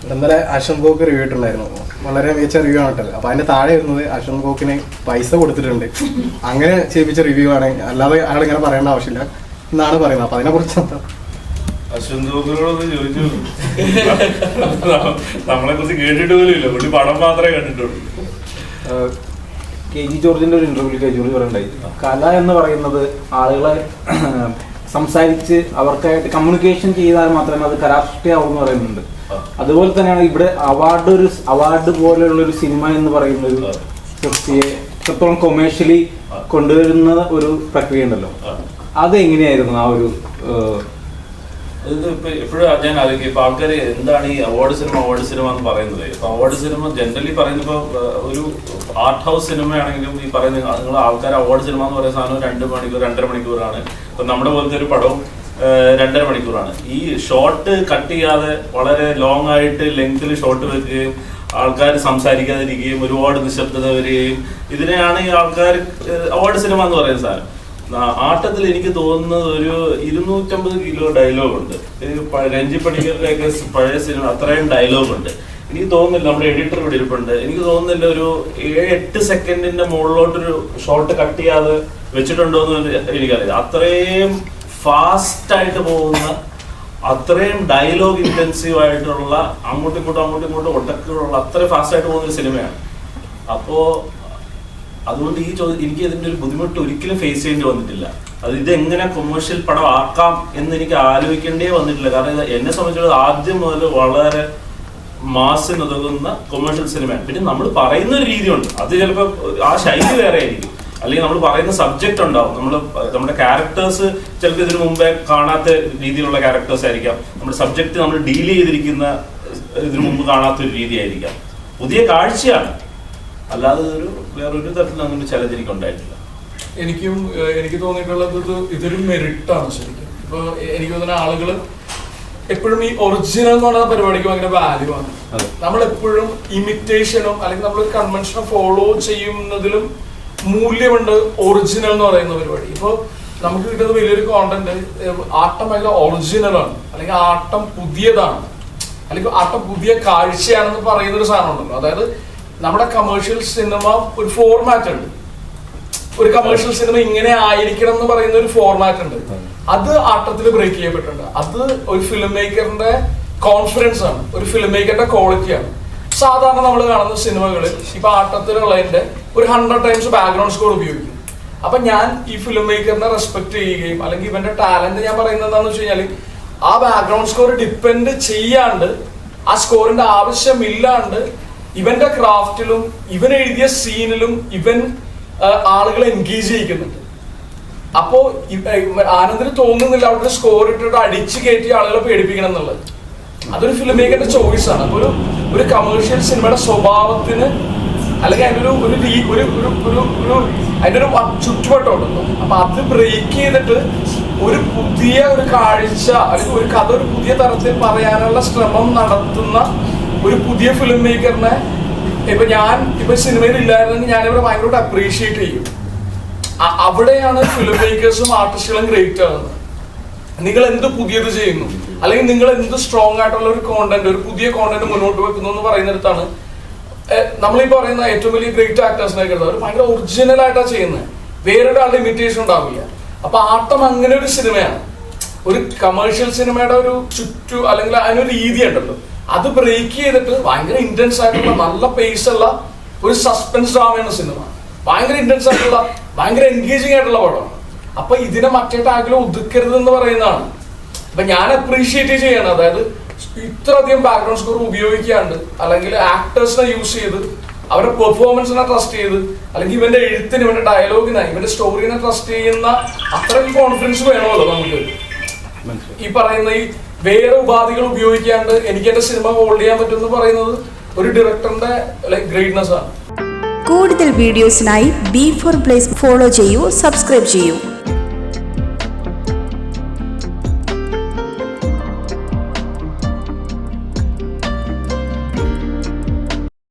ഇന്നലെ അശ്വന്ത് ഗോക്ക് റിവ്യൂ ഇട്ടുണ്ടായിരുന്നു. വളരെ മികച്ച റിവ്യൂ ആണ് കേട്ടത്. അപ്പൊ അതിന്റെ താഴെ വരുന്നത് അശ്വന്ത് ഗോക്കിന് പൈസ കൊടുത്തിട്ടുണ്ട്, അങ്ങനെ ചെയ്യിപ്പിച്ച റിവ്യൂ ആണ്, അല്ലാതെ അയാൾ ഇങ്ങനെ പറയേണ്ട ആവശ്യമില്ല എന്നാണ് പറയുന്നത്. അപ്പൊ അതിനെ കുറിച്ച് അശ്വന്ത് ഗോക്കിനോടൊന്ന് ചോദിച്ചു. നമ്മളെ കുറിച്ച് കേട്ടിട്ട് പോലും ഇല്ല, പുള്ളി പടം മാത്രമേ കണ്ടിട്ടുള്ളൂ. KG ജോർജിന്റെ ഒരു ഇന്റർവ്യൂവിൽ KG ജോർജ് പറയണ്ടായി, കല എന്ന് പറയുന്നത് ആളുകളെ സംസാരിച്ച് അവർക്കായിട്ട് കമ്മ്യൂണിക്കേഷൻ ചെയ്താൽ മാത്രമേ അത് കലാസൃഷ്ടിയാവൂ എന്ന് പറയുന്നുണ്ട്. അതുപോലെ തന്നെയാണ് ഇവിടെ അവാർഡ് പോലെയുള്ള ഒരു സിനിമ എന്ന് പറയുന്ന ഒരു സൃഷ്ടിയെ എത്രത്തോളം കൊമേഴ്ഷ്യലി കൊണ്ടുവരുന്ന ഒരു പ്രക്രിയ ഉണ്ടല്ലോ, അത് എങ്ങനെയായിരുന്നു ആ ഒരു എപ്പോഴും ഞാൻ ആലോചിക്കും. ഇപ്പൊ ആൾക്കാർ എന്താണ് ഈ അവാർഡ് സിനിമ എന്ന് പറയുന്നത്. ഇപ്പൊ അവാർഡ് സിനിമ ജനറലി പറയുന്നത് ഇപ്പൊ ഒരു ആർട്ട് ഹൗസ് സിനിമയാണെങ്കിലും ഈ പറയുന്നത് നിങ്ങൾ ആൾക്കാർ അവാർഡ് സിനിമ എന്ന് പറയുന്ന സാധനം 2 മണിക്കൂർ 2.5 മണിക്കൂറാണ്. ഇപ്പൊ നമ്മുടെ പോലത്തെ ഒരു പടവും 2.5 മണിക്കൂറാണ്. ഈ ഷോർട്ട് കട്ട് ചെയ്യാതെ വളരെ ലോങ് ആയിട്ട് ലെങ്ത്തിൽ ഷോർട്ട് വെക്കുകയും ആൾക്കാർ സംസാരിക്കാതിരിക്കുകയും ഒരുപാട് നിശബ്ദത വരികയും, ഇതിനെയാണ് ഈ ആൾക്കാർ അവാർഡ് സിനിമ എന്ന് പറയുന്ന സാധനം. ആട്ടത്തിൽ എനിക്ക് തോന്നുന്നത് ഒരു 250 കിലോ ഡയലോഗ് ഉണ്ട്. രഞ്ജി പണിക്കറിന്റെയൊക്കെ പഴയ സിനിമ അത്രയും ഡയലോഗ് ഉണ്ട്. എനിക്ക് തോന്നുന്നില്ല, നമ്മുടെ എഡിറ്റർ ഇവിടെ ഇരിപ്പുണ്ട്, എനിക്ക് തോന്നുന്നില്ല ഒരു 7-8 സെക്കൻഡിന്റെ മുകളിലോട്ടൊരു ഷോട്ട് കട്ട് ചെയ്യാതെ വെച്ചിട്ടുണ്ടോ എന്ന് എനിക്കറിയില്ല. അത്രയും ഫാസ്റ്റ് ആയിട്ട് പോകുന്ന, അത്രയും ഡയലോഗ് ഇന്റൻസീവ് ആയിട്ടുള്ള, അങ്ങോട്ടും ഇങ്ങോട്ടും ഒട്ടക്കുള്ള അത്രയും ഫാസ്റ്റ് ആയിട്ട് പോകുന്ന ഒരു സിനിമയാണ്. അപ്പോ അതുകൊണ്ട് എനിക്ക് ഇതിന്റെ ഒരു ബുദ്ധിമുട്ട് ഒരിക്കലും ഫേസ് ചെയ്യേണ്ടി വന്നിട്ടില്ല. അത് ഇതെങ്ങനെ കൊമേഴ്ഷ്യൽ പടം ആക്കാം എന്ന് എനിക്ക് ആലോചിക്കേണ്ടേ വന്നിട്ടില്ല. കാരണം എന്നെ സംബന്ധിച്ചിടത്തോളം ആദ്യം മുതൽ വളരെ മാസിനുതകുന്ന കൊമേഴ്ഷ്യൽ സിനിമയാണ്. പിന്നെ നമ്മൾ പറയുന്ന ഒരു രീതിയുണ്ട്, അത് ചിലപ്പോൾ ആ ശൈലി വേറെ ആയിരിക്കും, അല്ലെങ്കിൽ നമ്മൾ പറയുന്ന സബ്ജക്റ്റ് ഉണ്ടാവും. നമ്മുടെ ക്യാരക്ടേഴ്സ് ചിലപ്പോൾ ഇതിനു മുമ്പേ കാണാത്ത രീതിയിലുള്ള ക്യാരക്ടേഴ്സ് ആയിരിക്കാം. നമ്മുടെ സബ്ജക്റ്റ് നമ്മൾ ഡീൽ ചെയ്തിരിക്കുന്ന ഇതിനു മുമ്പ് കാണാത്തൊരു രീതിയായിരിക്കാം. പുതിയ കാഴ്ചയാണ്, അല്ലാതെ വേറൊരു തരത്തിൽ അങ്ങനെ ചലഞ്ച് എനിക്ക് ഉണ്ടായിട്ടില്ല. എനിക്ക് തോന്നിയിട്ടുള്ളത് ഇതൊരു മെറിറ്റാണ് ശരിക്കും. ഇപ്പൊ എനിക്ക് തോന്നുന്ന ആളുകൾ എപ്പോഴും ഈ ഒറിജിനൽ എന്ന് പറയുന്ന പരിപാടിക്ക് ഭയങ്കര വാല്യൂ ആണ്. നമ്മളെപ്പോഴും ഇമിറ്റേഷനും അല്ലെങ്കിൽ നമ്മൾ കൺവെൻഷനും ഫോളോ ചെയ്യുന്നതിലും മൂല്യമുണ്ട് ഒറിജിനൽ എന്ന് പറയുന്ന പരിപാടി. ഇപ്പോൾ നമുക്ക് കിട്ടുന്ന വലിയൊരു കോണ്ടന്റ് ആട്ടം ഭയങ്കര ഒറിജിനലാണ്, അല്ലെങ്കിൽ ആട്ടം പുതിയതാണ്, അല്ലെങ്കിൽ ആട്ടം പുതിയ കാഴ്ചയാണെന്ന് പറയുന്ന ഒരു സാധനം ഉണ്ടല്ലോ. അതായത് നമ്മുടെ കമേഴ്ഷ്യൽ സിനിമ ഒരു ഫോർമാറ്റ് ഉണ്ട്, ഒരു കമേഴ്ഷ്യൽ സിനിമ ഇങ്ങനെ ആയിരിക്കണം എന്ന് പറയുന്ന ഒരു ഫോർമാറ്റ് ഉണ്ട്. അത് ആട്ടത്തിൽ ബ്രേക്ക് ചെയ്യപ്പെട്ടിട്ടുണ്ട്. അത് ഒരു ഫിലിം മേക്കറിന്റെ കോൺഫിഡൻസ് ആണ്, ഒരു ഫിലിം മേക്കറിന്റെ ക്വാളിറ്റിയാണ്. സാധാരണ നമ്മൾ കാണുന്ന സിനിമകളിൽ ഇപ്പൊ ആട്ടത്തിലുള്ളതിന്റെ ഒരു 100 ടൈംസ് ബാക്ക്ഗ്രൗണ്ട് സ്കോർ ഉപയോഗിക്കും. അപ്പൊ ഞാൻ ഈ ഫിലിം മേക്കറിനെ റെസ്പെക്ട് ചെയ്യുകയും അല്ലെങ്കിൽ ഇവന്റെ ടാലന്റ് ഞാൻ പറയുന്നത് എന്താണെന്ന് വെച്ച് കഴിഞ്ഞാൽ ആ ബാക്ക്ഗ്രൗണ്ട് സ്കോർ ഡിപ്പെൻഡ് ചെയ്യാണ്ട്, ആ സ്കോറിന്റെ ആവശ്യമില്ലാണ്ട് ഇവന്റെ ക്രാഫ്റ്റിലും ഇവൻ എഴുതിയ സീനിലും ഇവൻ ആളുകളെ എൻഗേജ് ചെയ്യിക്കുന്നുണ്ട്. അപ്പോ ആനന്ദിന് തോന്നുന്നില്ല അവിടെ സ്കോർ ഇട്ടിട്ട് അടിച്ചു കയറ്റി ആളുകളെ പേടിപ്പിക്കണം എന്നുള്ളത്. അതൊരു ഫിലിം മേക്കറിന്റെ ചോയ്സ് ആണ്. അപ്പൊ ഒരു കമേഴ്ഷ്യൽ സിനിമയുടെ സ്വഭാവത്തിന് അല്ലെങ്കിൽ അതിന്റെ അതിന്റെ ഒരു ചുറ്റുവട്ടമുണ്ടല്ലോ. അപ്പൊ അത് ബ്രേക്ക് ചെയ്തിട്ട് ഒരു പുതിയ ഒരു കാഴ്ച അല്ലെങ്കിൽ ഒരു കഥ ഒരു പുതിയ തരത്തിൽ പറയാനുള്ള ശ്രമം നടത്തുന്ന ഒരു പുതിയ ഫിലിം മേക്കറിനെ ഇപ്പൊ സിനിമയിൽ ഇല്ലായിരുന്നെങ്കിൽ ഞാനിവിടെ ഭയങ്കരമായിട്ട് അപ്രീഷിയേറ്റ് ചെയ്യും. അവിടെയാണ് ഫിലിം മേക്കേഴ്സും ആർട്ടിസ്റ്റുകളും ഗ്രേറ്റ് ആകുന്നത്. നിങ്ങൾ എന്ത് പുതിയത് ചെയ്യുന്നു, അല്ലെങ്കിൽ നിങ്ങൾ എന്ത് സ്ട്രോങ് ആയിട്ടുള്ള ഒരു കോണ്ടന്റ്, ഒരു പുതിയ കോണ്ടന്റ് മുന്നോട്ട് വെക്കുന്നു എന്ന് പറയുന്നിടത്താണ് നമ്മളീ പറയുന്ന ഏറ്റവും വലിയ ഗ്രേറ്റ് ആക്ടേഴ്സിനെ കരുതുന്നത്. അവർ ഭയങ്കര ഒറിജിനൽ ആയിട്ടാണ് ചെയ്യുന്നത്, വേറൊരാളുടെ ഇമിറ്റേഷൻ ഉണ്ടാവില്ല. അപ്പൊ ആട്ടം അങ്ങനെ ഒരു സിനിമയാണ്. ഒരു കമേഴ്ഷ്യൽ സിനിമയുടെ ഒരു അല്ലെങ്കിൽ അതിനൊരു രീതി ഉണ്ടല്ലോ, അത് ബ്രേക്ക് ചെയ്തിട്ട് ഭയങ്കര ഇന്റൻസ് ആയിട്ടുള്ള നല്ല പേസ് ഉള്ള ഒരു സസ്പെൻസ് ഡ്രാമയാണ് സിനിമ. ഭയങ്കര ഇന്റൻസ് ആയിട്ടുള്ള ഭയങ്കര എൻഗേജിങ് ആയിട്ടുള്ള പടമാണ്. അപ്പൊ ഇതിനെ മറ്റേ ടാഗിൽ ഒതുക്കരുത് എന്ന് പറയുന്നതാണ്. അപ്പൊ ഞാൻ അപ്രീഷിയേറ്റ് ചെയ്യണം. അതായത് ഇത്രയധികം ബാക്ക്ഗ്രൗണ്ട് സ്കോർ ഉപയോഗിക്കാണ്ട്, അല്ലെങ്കിൽ ആക്ടേഴ്സിനെ യൂസ് ചെയ്ത് അവരുടെ പെർഫോമൻസിനെ ട്രസ്റ്റ് ചെയ്ത്, അല്ലെങ്കിൽ ഇവന്റെ എഴുത്തിന്, ഇവന്റെ ഡയലോഗിനെ, ഇവന്റെ സ്റ്റോറിനെ ട്രസ്റ്റ് ചെയ്യുന്ന അത്രയും കോൺഫിഡൻസ് വേണമല്ലോ നമുക്ക്. ഈ പറയുന്ന ഈ വേറെ ഉപാധികൾ ഉപയോഗിക്കാണ്ട് എനിക്ക് എന്റെ സിനിമ ഹോൾഡ് ചെയ്യാൻ പറ്റും എന്ന് പറയുന്നത് ഒരു ഡയറക്ടറിന്റെ ഗ്രേറ്റ്നെസ് ആണ്. കൂടുതൽ വീഡിയോസിനായി B4 Place ഫോളോ ചെയ്യൂ, സബ്സ്ക്രൈബ് ചെയ്യൂ.